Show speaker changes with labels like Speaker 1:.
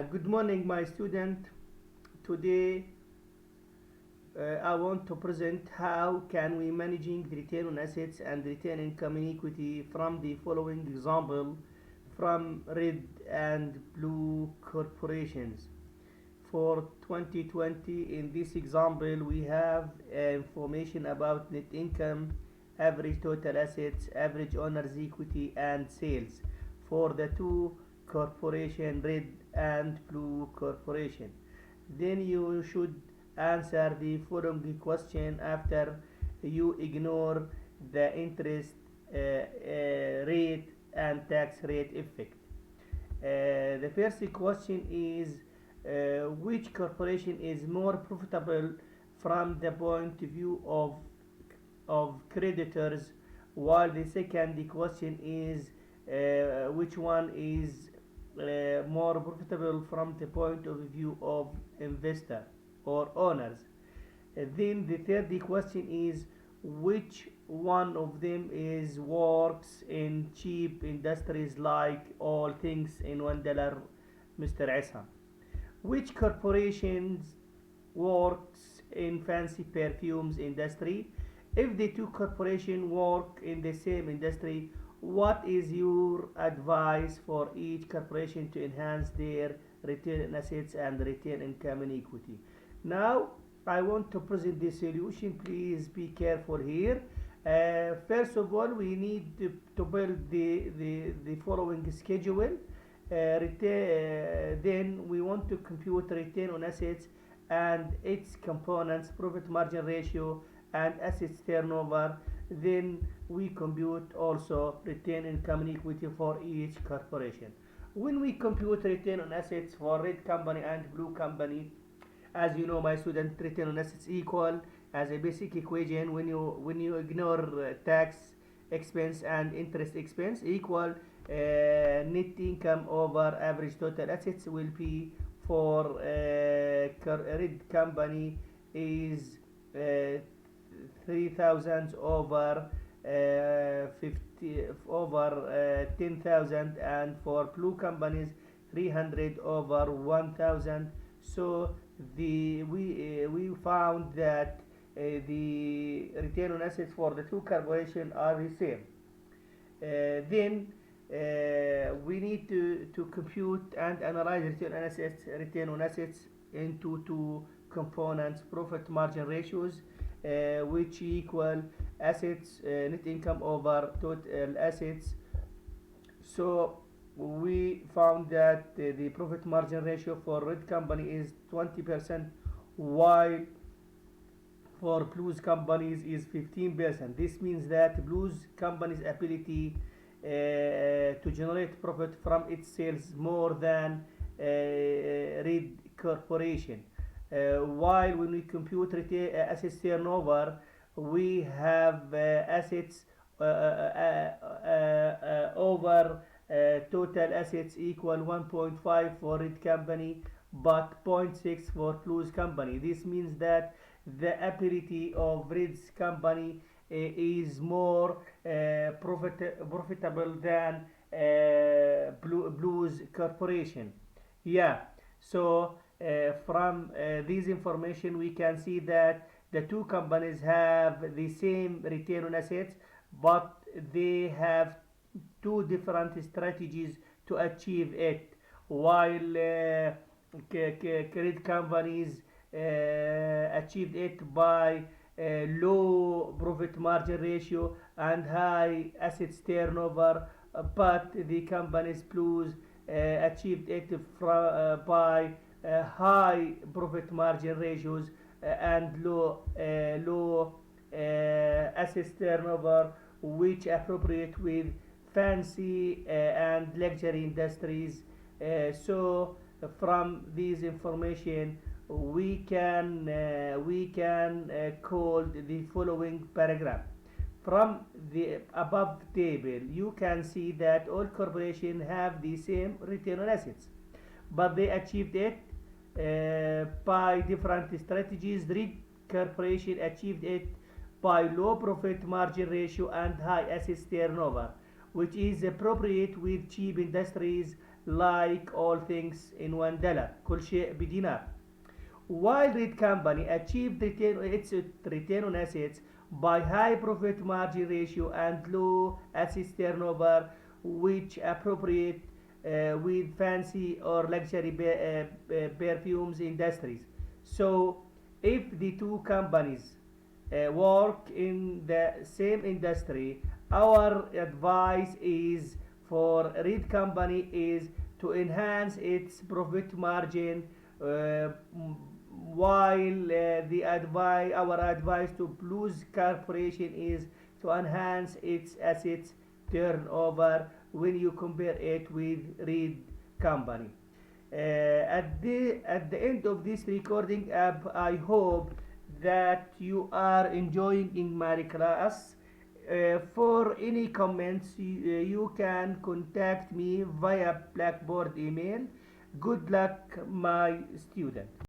Speaker 1: Good morning, my student. Today, I want to present how can we managing the return on assets and return income and equity from the following example from red and blue corporations. For 2020, in this example, we have information about net income, average total assets, average owner's equity, and sales for the two corporation, red and blue corporation. Then you should answer the following question after you ignore the interest rate and tax rate effect. The first question is which corporation is more profitable from the point of view of creditors, while the second question is which one is more profitable from the point of view of investor or owners. Then the third question is which one of them is works in cheap industries like all things in $1, Mr. Isa. Which corporations works in fancy perfumes industry? If the two corporations work in the same industry, what is your advice for each corporation to enhance their return on assets and return income and equity? Now, I want to present the solution. Please be careful here. First of all, we need to build the following schedule. Then we want to compute return on assets and its components, profit margin ratio, and assets turnover. Then we compute also return income and equity for each corporation. When we compute return on assets for red company and blue company, as you know, my student, return on assets equal as a basic equation when you ignore tax expense and interest expense equal net income over average total assets will be for red company is 3,000 over 50 over 10,000, and for blue companies 300 over 1,000. So we found that the return on assets for the two corporations are the same. Then we need to compute and analyze return on assets into two components, profit margin ratios, which equal assets net income over total assets. So we found that the profit margin ratio for red company is 20%, while for blues companies is 15%. This means that blues company's ability to generate profit from its sales more than red corporation. While when we compute assets turnover, we have assets over total assets equal 1.5 for red company but 0.6 for blues company. This means that the ability of red's company is more profitable than blues corporation. Yeah, so from this information we can see that the two companies have the same return on assets, but they have two different strategies to achieve it. While credit companies achieved it by low profit margin ratio and high assets turnover, but the companies blues achieved it by high profit margin ratios and low assets turnover, which appropriate with fancy and luxury industries. So from this information we can call the following paragraph. From the above table you can see that all corporations have the same return on assets, but they achieved it by different strategies. Red corporation achieved it by low profit margin ratio and high assets turnover, which is appropriate with cheap industries like all things in $1. كل شيء بدينار. While Reed Company achieved its return on assets by high profit margin ratio and low assets turnover, which appropriate with fancy or luxury perfumes industries. So, if the two companies work in the same industry, our advice is for Reed Company is to enhance its profit margin, while our advice to Blues Corporation is to enhance its assets turnover when you compare it with Reed Company. At the end of this recording app, I hope that you are enjoying in my class. For any comments, you can contact me via Blackboard email. Good luck, my student.